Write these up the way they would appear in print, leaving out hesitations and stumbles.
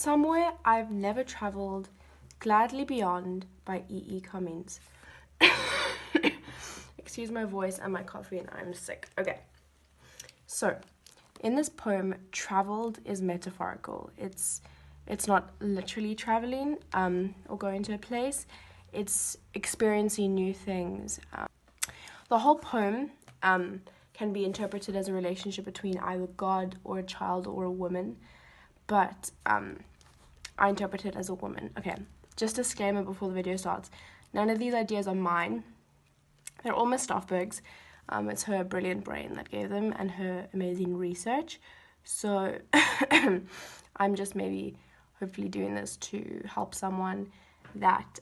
Somewhere I've Never Traveled, Gladly Beyond by E.E. Cummings. Excuse my voice and my coffee, and I'm sick. Okay. So, in this poem, traveled is metaphorical. It's not literally traveling or going to a place. It's experiencing new things. The whole poem can be interpreted as a relationship between either God or a child or a woman, but I interpret it as a woman. Okay, just a disclaimer before the video starts. None of these ideas are mine. They're all Miss Stoffberg's. It's her brilliant brain that gave them and her amazing research. So I'm just maybe hopefully doing this to help someone that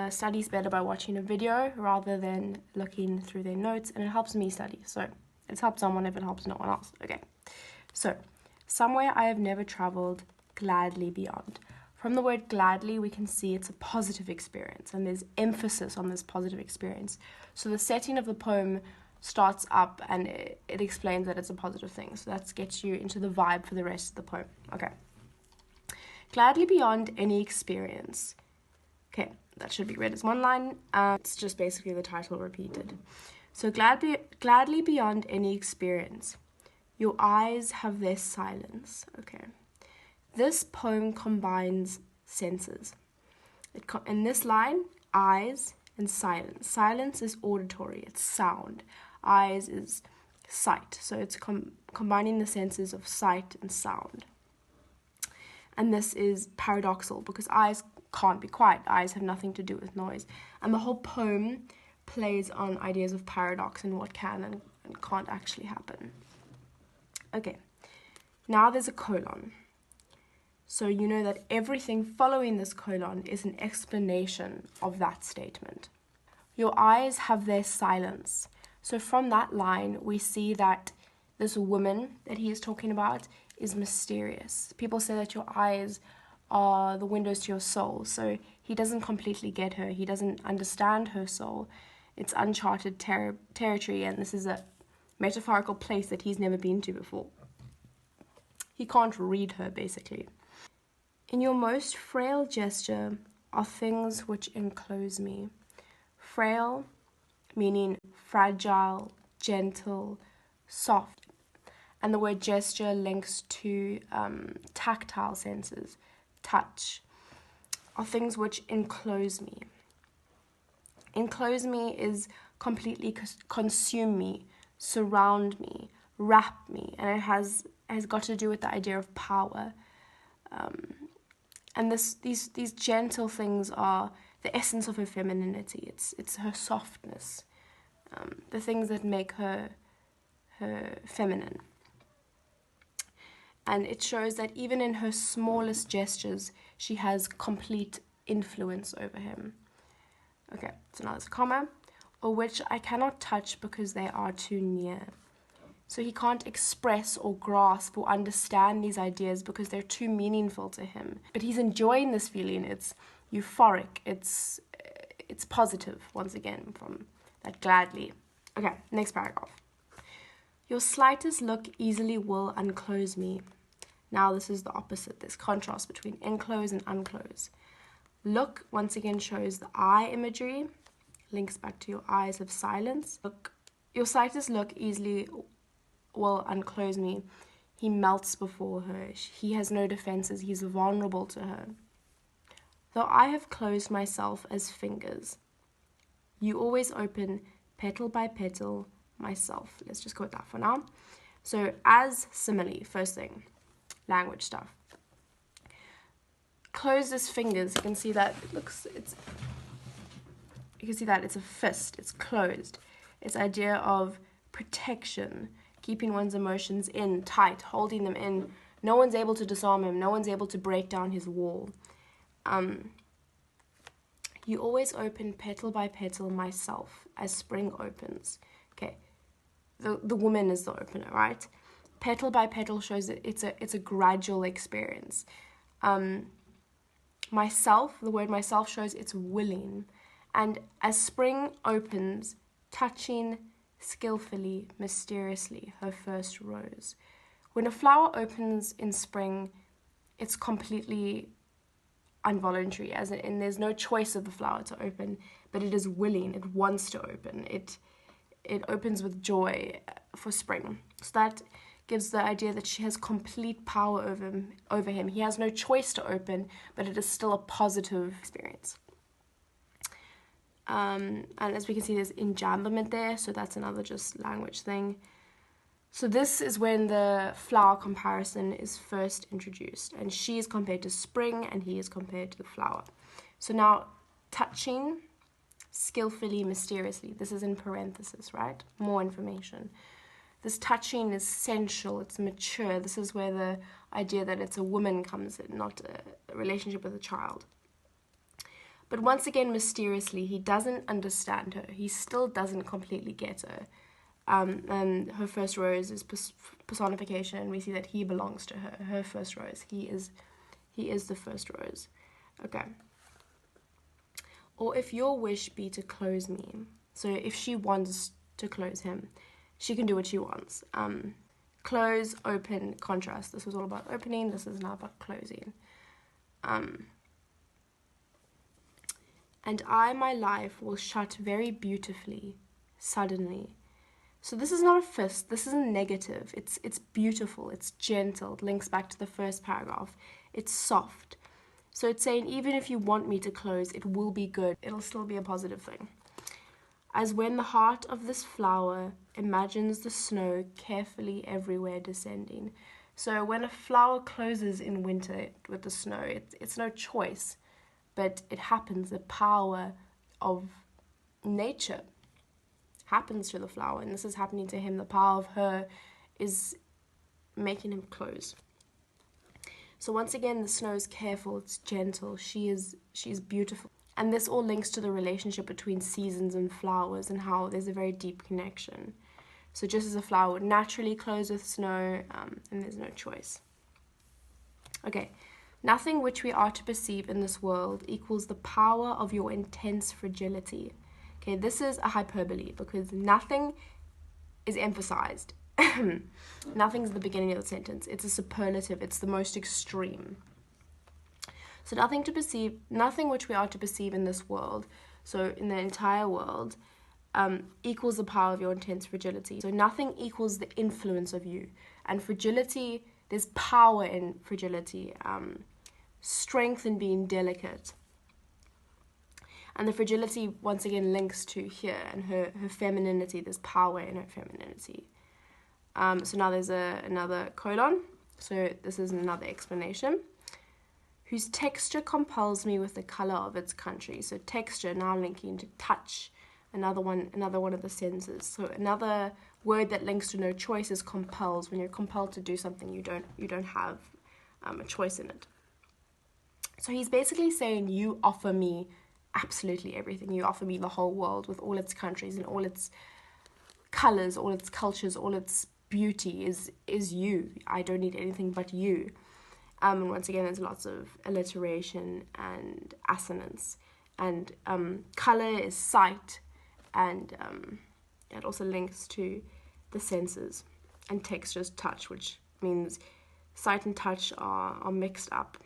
studies better by watching a video rather than looking through their notes, and it helps me study. So it's helped someone if it helps no one else. Okay, so somewhere I have never traveled, gladly beyond. From the word gladly, we can see it's a positive experience, and there's emphasis on this positive experience. So the setting of the poem starts up and it explains that it's a positive thing. So that gets you into the vibe for the rest of the poem. Okay. Gladly beyond any experience. Okay, that should be read as one line. It's just basically the title repeated. So gladly beyond any experience. Your eyes have their silence. Okay. This poem combines senses. In this line, eyes and silence. Silence is auditory, it's sound. Eyes is sight. So it's combining the senses of sight and sound. And this is paradoxal because eyes can't be quiet. Eyes have nothing to do with noise. And the whole poem plays on ideas of paradox and what can and can't actually happen. Okay, now there's a colon. So you know that everything following this colon is an explanation of that statement. Your eyes have their silence. So from that line, we see that this woman that he is talking about is mysterious. People say that your eyes are the windows to your soul. So he doesn't completely get her. He doesn't understand her soul. It's uncharted territory, and this is a metaphorical place that he's never been to before. He can't read her, basically. In your most frail gesture are things which enclose me. Frail, meaning fragile, gentle, soft. And the word gesture links to tactile senses, touch, are things which enclose me. Enclose me is completely consume me, surround me, wrap me, and it has got to do with the idea of power. And these gentle things are the essence of her femininity. It's her softness, the things that make her feminine. And it shows that even in her smallest gestures, she has complete influence over him. Okay, so now there's a comma, or which I cannot touch because they are too near. So he can't express or grasp or understand these ideas because they're too meaningful to him. But he's enjoying this feeling. It's euphoric. It's positive, once again, from that gladly. Okay, next paragraph. Your slightest look easily will unclose me. Now this is the opposite. There's contrast between enclose and unclose. Look, once again, shows the eye imagery. Links back to your eyes of silence. Look, your slightest look easily will unclose me. He melts before her. He has no defenses. He's vulnerable to her. Though I have closed myself as fingers, you always open petal by petal myself. Let's just go with that for now. So as simile, first thing, language stuff. Closed as fingers. You can see that you can see that it's a fist. It's closed. It's idea of protection, keeping one's emotions in tight, holding them in. No one's able to disarm him. No one's able to break down his wall. You always open petal by petal myself as spring opens. Okay, the woman is the opener, right? Petal by petal shows that it's a gradual experience. Myself, the word myself shows it's willing. And as spring opens, touching skillfully, mysteriously, her first rose. When a flower opens in spring, it's completely involuntary, as in there's no choice of the flower to open, but it is willing, it wants to open. It opens with joy for spring. So that gives the idea that she has complete power over him. He has no choice to open, but it is still a positive experience. And as we can see, there's enjambment there, so that's another just language thing. So this is when the flower comparison is first introduced, and she is compared to spring and he is compared to the flower. So now, touching, skillfully, mysteriously, this is in parenthesis, right? More information. This touching is sensual, it's mature. This is where the idea that it's a woman comes in, not a relationship with a child. But once again, mysteriously, he doesn't understand her. He still doesn't completely get her. And her first rose is personification. We see that he belongs to her. Her first rose. He is the first rose. Okay. Or if your wish be to close me. So if she wants to close him, she can do what she wants. Close, open, contrast. This was all about opening. This is now about closing. And I, my life, will shut very beautifully, suddenly. So this is not a fist, this is a negative. It's beautiful, it's gentle. It links back to the first paragraph. It's soft. So it's saying, even if you want me to close, it will be good. It'll still be a positive thing. As when the heart of this flower imagines the snow carefully everywhere descending. So when a flower closes in winter with the snow, it's no choice, but it happens. The power of nature happens to the flower, and this is happening to him. The power of her is making him close. So once again, the snow is careful, it's gentle, she's beautiful. And this all links to the relationship between seasons and flowers and how there's a very deep connection. So just as a flower would naturally close with snow, and there's no choice. Okay, nothing which we are to perceive in this world equals the power of your intense fragility. Okay, this is a hyperbole because nothing is emphasized. Nothing's the beginning of the sentence. It's a superlative. It's the most extreme. So nothing which we are to perceive in this world, so in the entire world, equals the power of your intense fragility. So nothing equals the influence of you. And fragility, there's power in fragility, strength in being delicate. And the fragility, once again, links to here and her femininity. There's power in her femininity. So now there's another colon. So this is another explanation. Whose texture compels me with the color of its country. So texture now linking to touch. Another one of the senses. So another word that links to no choice is compels. When you're compelled to do something, you don't have a choice in it. So he's basically saying, you offer me absolutely everything. You offer me the whole world with all its countries and all its colors, all its cultures, all its beauty is you. I don't need anything but you. And once again, there's lots of alliteration and assonance. And color is sight, and it also links to the senses. And texture is touch, which means sight and touch are mixed up.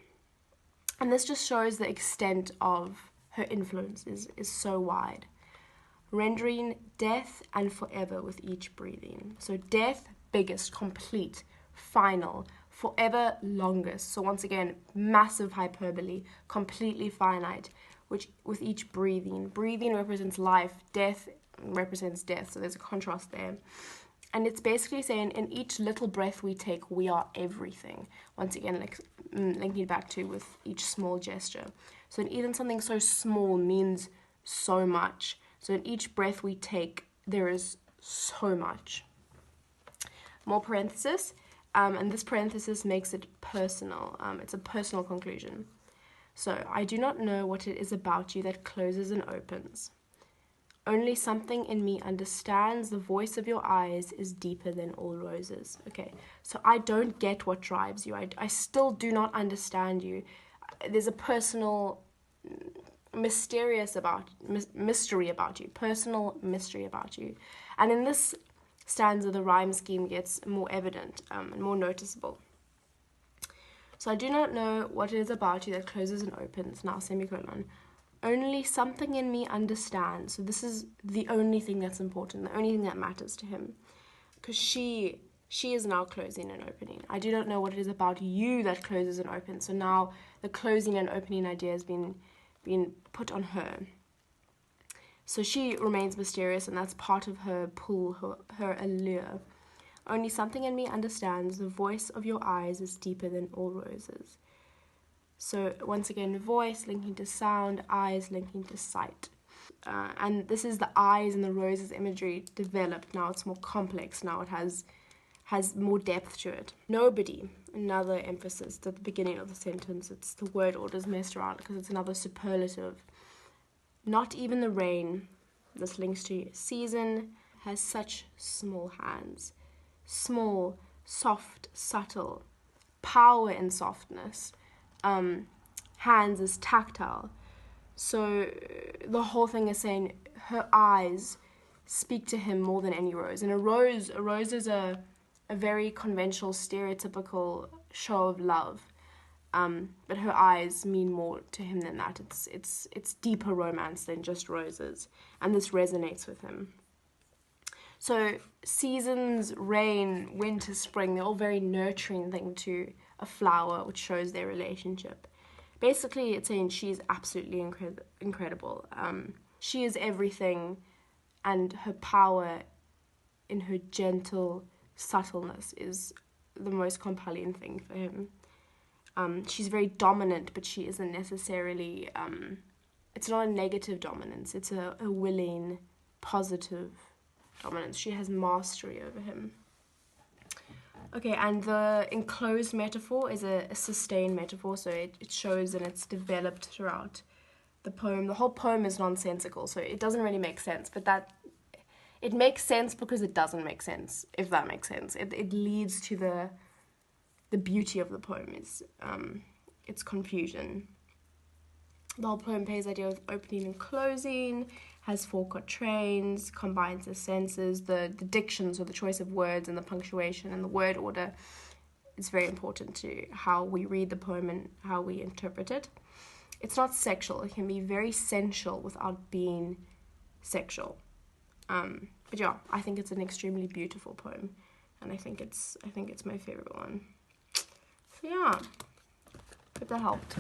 And this just shows the extent of her influence is so wide. Rendering death and forever with each breathing. So death, biggest, complete, final, forever, longest. So once again, massive hyperbole, completely finite, which with each breathing. Breathing represents life, death represents death, so there's a contrast there. And it's basically saying in each little breath we take, we are everything. Once again, like linking back to with each small gesture. So even something so small means so much. So in each breath we take, there is so much. More parenthesis, and this parenthesis makes it personal. It's a personal conclusion. So, I do not know what it is about you that closes and opens. Only something in me understands the voice of your eyes is deeper than all roses. Okay, so I don't get what drives you. I still do not understand you. There's a personal mystery about you, personal mystery about you. And in this stanza, the rhyme scheme gets more evident and more noticeable. So I do not know what it is about you that closes and opens, now semicolon. Only something in me understands. So this is the only thing that's important, the only thing that matters to him. Because she is now closing and opening. I do not know what it is about you that closes and opens. So now the closing and opening idea has been put on her. So she remains mysterious, and that's part of her pull, her allure. Only something in me understands. The voice of your eyes is deeper than all roses. So once again, voice linking to sound, eyes linking to sight. And this is the eyes and the roses imagery developed. Now it's more complex. Now it has more depth to it. Nobody, another emphasis at the beginning of the sentence. It's the word order's messed around because it's another superlative. Not even the rain, this links to season, has such small hands. Small, soft, subtle, power in softness. Hands is tactile. So the whole thing is saying her eyes speak to him more than any rose. And a rose is a very conventional, stereotypical show of love. But her eyes mean more to him than that. It's deeper romance than just roses, and this resonates with him. So seasons, rain, winter, spring, they're all very nurturing thing to a flower, which shows their relationship. Basically, it's saying she's absolutely incredible. She is everything, and her power in her gentle subtleness is the most compelling thing for him. She's very dominant, but she isn't necessarily, it's not a negative dominance, it's a willing, positive dominance. She has mastery over him. Okay, and the enclosed metaphor is a sustained metaphor, so it shows and it's developed throughout the poem. The whole poem is nonsensical, so it doesn't really make sense, but it makes sense because it doesn't make sense, if that makes sense. It leads to the beauty of the poem is its confusion. The whole poem plays the idea of opening and closing, has 4 quatrains, combines the senses, the diction, so the choice of words and the punctuation and the word order is very important to how we read the poem and how we interpret it. It's not sexual. It can be very sensual without being sexual. But yeah, I think it's an extremely beautiful poem, and I think it's my favorite one. So yeah, hope that helped.